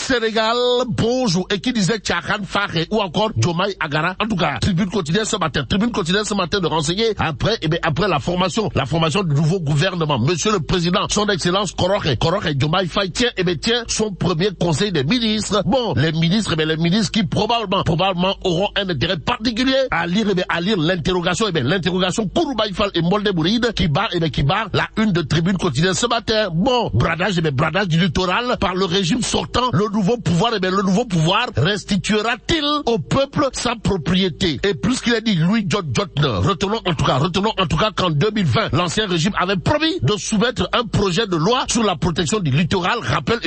Sénégal, bonjour, et qui disait Tchakan Faré ou encore Diomaye Agara. En tout cas, tribune quotidienne ce matin de renseigner après la formation du nouveau gouvernement. Monsieur le Président, son Excellence Korok et Diomaye Faye tient son premier conseil des ministres. Bon, les ministres qui probablement auront un intérêt particulier à lire l'interrogation Kouroubaï Fall et Molde Bouride qui barre la une de tribune quotidienne ce matin. Bon, bradage du littoral par le régime sortant, le nouveau pouvoir restituera-t-il au peuple sa propriété? Et plus qu'il a dit Louis Jotner, retenons en tout cas qu'en 2020, l'ancien régime avait promis de soumettre un projet de loi sur la protection du littoral. Rappel,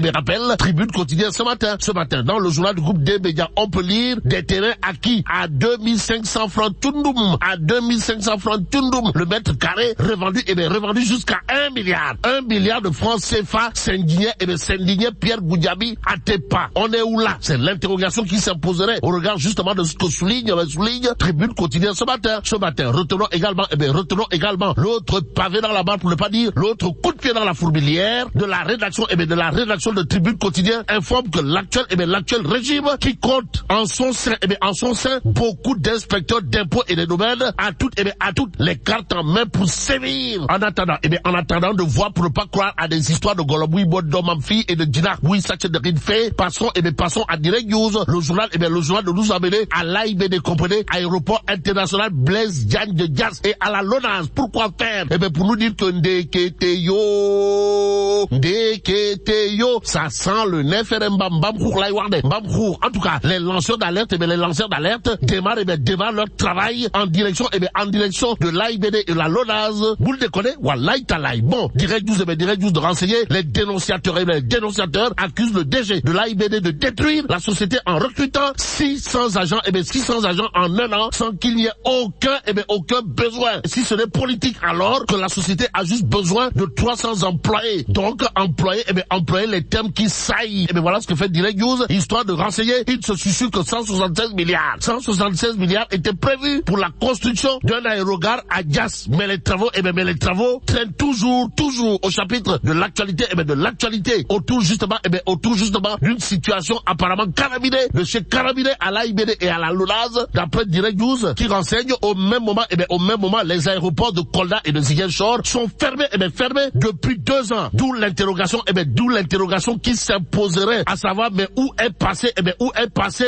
tribune quotidienne ce matin. Dans le journal du groupe des médias, on peut lire des terrains acquis à 2500 francs Tundum. Le mètre carré revendu jusqu'à 1 milliard. 1 milliard de francs CFA s'indignait Pierre Goudiaby Atepa. On est où là? C'est l'interrogation qui s'imposerait au regard justement de ce que souligne tribune quotidienne ce matin. Retenons également l'autre pavé dans la barre, pour ne pas dire l'autre coup de pied dans la fourmilière de la rédaction de tribune quotidienne informe que l'actuel régime qui compte en son sein beaucoup d'inspecteurs d'impôts et des domaines à toutes les cartes en main pour sévir. En attendant de voir, pour ne pas croire à des histoires de Goloboui Bodomamfi et de Dinar Bouy Saché de Rinfe, passons à Direct News, le journal de nous amener à l'AIBD, comprenez, aéroport international Blaise Diagne de Dias et à la LONASE. Pourquoi faire? Pour nous dire que Ndeketeyo, ça sent le Mbamchour. En tout cas, les lanceurs d'alerte démarrent leur travail en direction de l'AIBD et la LONASE. Vous le déconnez? Wallahi talaï. Bon, Direct News de renseigner, les dénonciateurs accusent le DG de l'AIBD de détruire la société en recrutant 600 agents en un an sans qu'il n'y ait aucun besoin. Si ce n'est politique, alors que la société a juste besoin de 300 employés. Donc, employer les termes qui saillent. Voilà ce que fait Direct News, histoire de renseigner. Il se suffit que 176 milliards étaient prévus pour la construction d'un aérogare à Dias. Mais les travaux traînent toujours au chapitre de l'actualité, autour justement d'une situation apparemment carabinée de chez Carabinée à l'AIBD et à la LONASE, d'après Direct News, qui renseigne au même moment, les aéroports de Kolda et de Ziguinchor sont fermés depuis 2 ans. D'où l'interrogation qui s'imposerait, à savoir, mais où est passée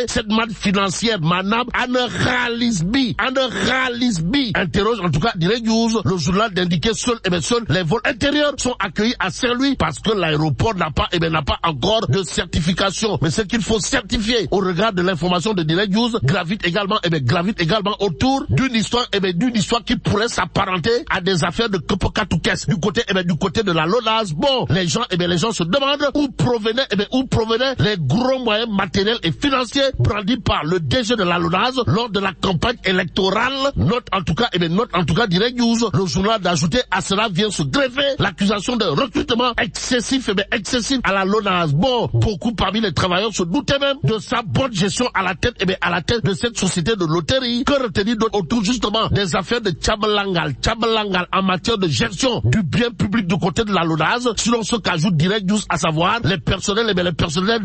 cette manne financière, Manab, Anne Khalisbi, interroge en tout cas Direct News, le journal d'indiquer seuls les vols intérieurs sont accueillis à Saint-Louis parce que l'aéroport n'a pas encore de certification. Mais ce qu'il faut certifier au regard de l'information de Direct News gravite également autour d'une histoire qui pourrait s'apparenter à des affaires de Kepokatoukès du côté de la LONASE. Bon, les gens se demandent où provenaient les gros moyens matériels et financiers brandis par le DG de la LONASE lors de la campagne électorale. Note en tout cas Direct News, le journal d'ajouter à cela vient se greffer l'accusation de recrutement excessif à la LONASE. Bon, beaucoup parmi les travailleurs se doutaient même de sa bonne gestion à la tête de cette société de loterie. Que retenir d'autre autour justement des affaires de Tchabalangal en matière de gestion du bien public du côté de la LONASE, selon ce qu'ajoute Direct News, à savoir les personnels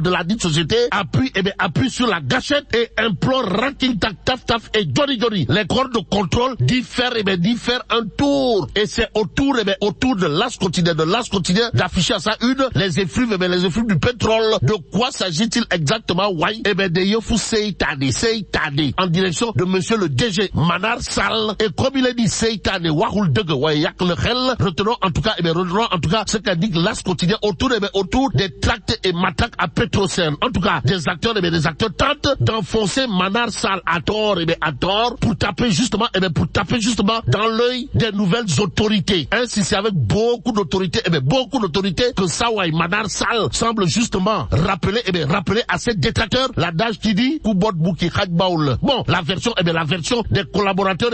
de la dite société appuient sur la gâchette et implorent Ranking Taf et Johnny. Les corps de contrôle diffèrent un tour. Et c'est autour de l'As quotidien d'afficher à sa une les effluves du pétrole. De quoi s'agit-il exactement? De Yofu Seitani en direction de monsieur le DG Manar Sall. Et comme il est dit Seitani Wahul Dege Wayak le Khel, retenons en tout cas ce qu'indique l'As quotidien autour des tracts et matraques à Petrosen. En tout cas, des acteurs tentent d'enfoncer Manar Sall à tort pour taper justement dans l'œil des nouvelles autorités. Ainsi, c'est avec beaucoup d'autorité que Sawai Manar Sall semble justement rappeler à ses détracteurs l'adage qui dit Koubot Bouki Khadbaoul. Bon, la version des collaborateurs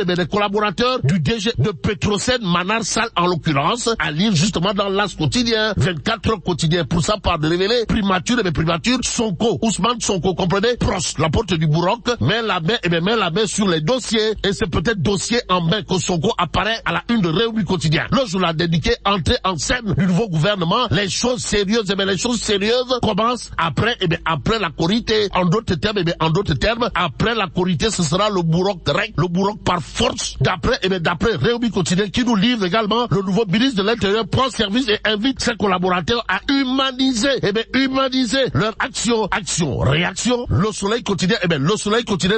du DG de Petrosen Manar Sall en l'occurrence, à lire justement dans l'As quotidien, 24 heures quotidien, pour ça part de révéler primature Sonko, Ousmane Sonko, comprenez, proche, la porte du Bourroc, met la main sur les dossiers, et c'est peut-être dossier en main que Sonko apparaît à la une de Réumi quotidien. Le journal dédié entrée en scène du nouveau gouvernement, les choses sérieuses passe après, après la Korité. En d'autres termes, après la Korité, ce sera le Bourroc direct, le Bourroc par force. D'après Réumi Quotidien, qui nous livre également, le nouveau ministre de l'Intérieur prend service et invite ses collaborateurs à humaniser leur action, réaction. Le Soleil Quotidien,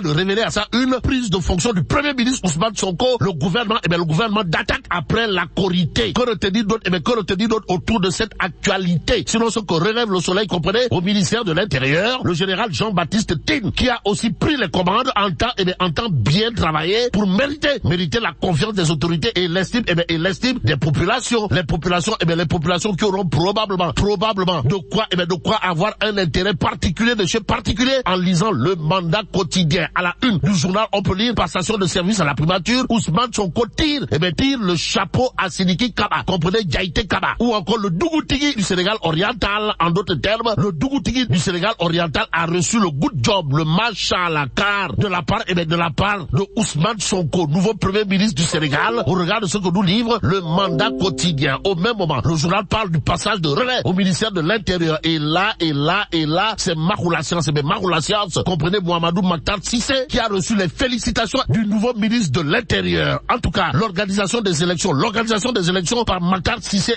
de révéler à ça une prise de fonction du premier ministre Ousmane Sonko, le gouvernement d'attaque après la Korité. Que retenir d'autre, autour de cette actualité? Sinon, ce que relève le Soleil, comprenez, au ministère de l'Intérieur, le général Jean-Baptiste Tine, qui a aussi pris les commandes en temps bien travaillé pour mériter la confiance des autorités et l'estime des populations. Les populations qui auront probablement de quoi avoir un intérêt particulier de chez particulier en lisant le Mandat quotidien. À la une du journal, on peut lire passation de service à la primature, Ousmane Sonko tire le chapeau à Sidiki Kaba, comprenez, Diaïté Kaba, ou encore le Dougoutigi du Sénégal oriental. En d'autres termes, le Dougoutigi du Sénégal oriental a reçu le good job, le machallah, car de la part de Ousmane Sonko, nouveau premier ministre du Sénégal, au regard de ce que nous livre le Mandat quotidien. Au même moment, le journal parle du passage de relais au ministère de l'Intérieur. Et là, c'est Maroula Science, comprenez, Mohamedou Makhtar Cissé, qui a reçu les félicitations du nouveau ministre de l'Intérieur. En tout cas, l'organisation des élections par Makhtar Cissé,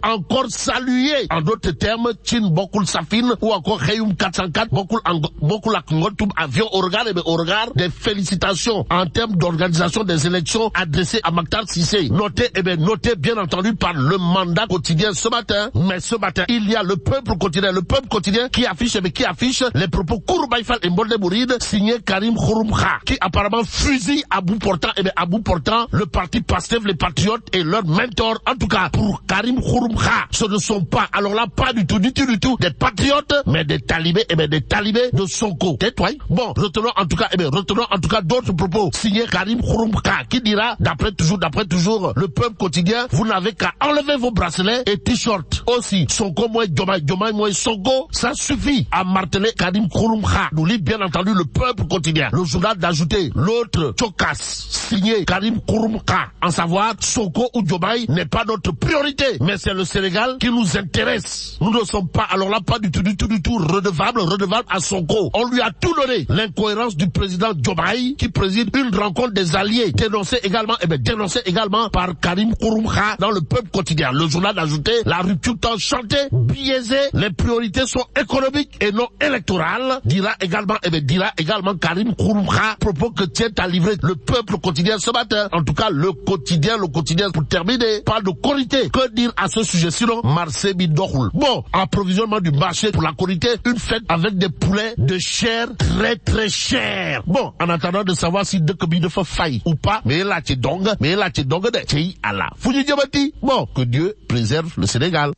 encore saluée. En d'autres termes, Chin Bokul Safin, ou encore Reyoum 404, Bokul Akungotum Avion, au regard des félicitations en termes d'organisation des élections adressées à Makhtar Cissé. Notez bien entendu par le Mandat quotidien ce matin. Mais ce matin, il y a le peuple quotidien qui affiche les propos Kouroubaïfal et Mbolde Mouride, signé Karim Khouroum Kha, qui apparemment fusille à bout portant le parti Pastef, les patriotes et leur mentor. En tout cas, pour Karim Khouroum Kha, ce ne sont pas, alors là, pas du tout, des patriotes, mais des talibés, de Sonko. Tais-toi. Bon, retenons en tout cas d'autres propos, signé Karim Khouroum Kha, qui dira, d'après toujours, le peuple quotidien, vous n'avez qu'à enlever vos bracelets et t-shirts. Aussi, Sonko moins Diomaye moins Sonko, ça suffit à marteler Karim Khouroum Kha. Nous lit bien entendu le peuple quotidien. Le journal d'ajouter l'autre Chokas, signé Karim Khouroum Kha, en savoir Sonko ou Diomaye n'est pas notre priorité, mais c'est le Sénégal qui nous intéresse. Nous ne sommes pas, alors là, pas du tout redevable à Sonko. On lui a tout donné. L'incohérence du président Diomaye, qui préside une rencontre des alliés, dénoncée également par Karim Khouroum Kha dans le peuple quotidien. Le journal d'ajouter la rupture tant chantée, biaisée, les priorités sont économiques et non électorales, dira également Karim Khouroum Kha, propos que tient à livrer le peuple quotidien ce matin. En tout cas, le quotidien, pour terminer, parle de Korité. Que dire à ce sujet? Sinon, Marseille Bidokhoul. Bon, approvisionnement du marché pour la Korité, une fête avec des poulets de chair très très chère. Bon, en attendant de savoir si Dekebi de faille ou pas, mais là, tu dongue de Tchei Allah. Bon, que Dieu préserve le Sénégal.